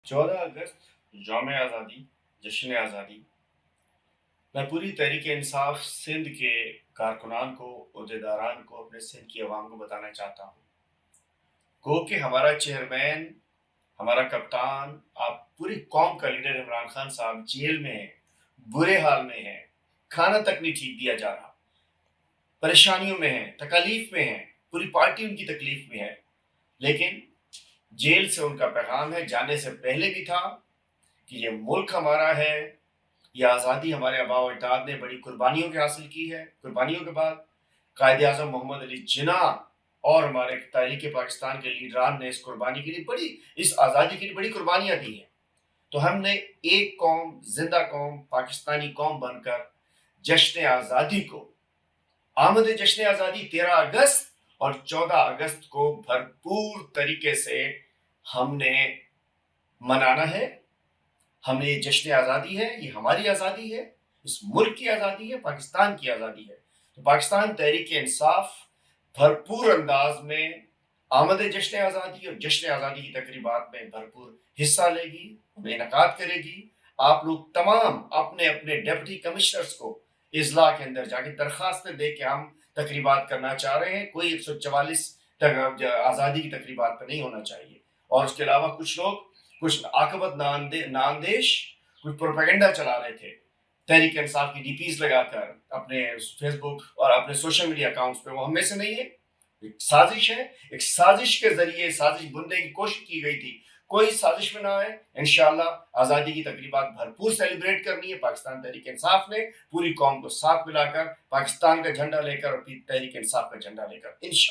14 अगस्त यौम आज़ादी, जश्न आज़ादी। मैं पूरी तहरीक इंसाफ सिंध के कारकुनान को, अहदेदारान को, अपने सिंध की अवाम को बताना चाहता हूँ गो कि हमारा चेयरमैन, हमारा कप्तान, आप पूरी कौम का लीडर इमरान खान साहब जेल में हैं, बुरे हाल में हैं, खाना तक नहीं ठीक दिया जा रहा, परेशानियों में हैं, तकलीफ में हैं, पूरी पार्टी उनकी तकलीफ में है। लेकिन जेल से उनका पैगाम है, जाने से पहले भी था, कि ये मुल्क हमारा है, ये आज़ादी हमारे आबा व अजदाद ने बड़ी कुर्बानियों के हासिल की है। कुर्बानियों के बाद कायद आज़म मोहम्मद अली जिन्ना और हमारे तहरीक पाकिस्तान के लीडरान ने इस कुर्बानी के लिए इस आज़ादी के लिए बड़ी कुर्बानियाँ दी हैं। तो हमने एक कौम, जिंदा कौम, पाकिस्तानी कौम बनकर जश्न आज़ादी को, आमद जश्न आज़ादी 13 अगस्त और 14 अगस्त को भरपूर तरीके से हमने मनाना है। हमने ये जश्न आज़ादी है, ये हमारी आज़ादी है, इस मुल्क की आज़ादी है, पाकिस्तान की आज़ादी है। तो पाकिस्तान तहरीक इंसाफ भरपूर अंदाज में आमद जश्न आज़ादी और जश्न आज़ादी की तकरीबात में भरपूर हिस्सा लेगी, उन्हें इनकाद करेगी। आप लोग तमाम अपने अपने डिप्टी कमिश्नर्स को इजला के अंदर जाके दरखास्तें दे के हम तकरीबात करना चाह रहे हैं। कोई 144 आज़ादी की तकरीबात पर नहीं होना चाहिए। और उसके अलावा कुछ लोग कुछ आकबत नामदेश कुछ प्रोपेगेंडा चला रहे थे तहरीक इंसाफ की डीपीज लगाकर अपने फेसबुक और अपने सोशल मीडिया अकाउंट्स पे। वो हम में से नहीं है, एक साजिश है। एक साजिश के जरिए साजिश बुनने की कोशिश की गई थी। कोई साजिश में ना आए। इंशाअल्लाह आज़ादी की तकरीबात भरपूर सेलिब्रेट करनी है। पाकिस्तान तहरीक इंसाफ ने पूरी कौम को साथ मिलाकर, पाकिस्तान का झंडा लेकर और तहरीक इंसाफ का झंडा लेकर, इंशाअल्लाह।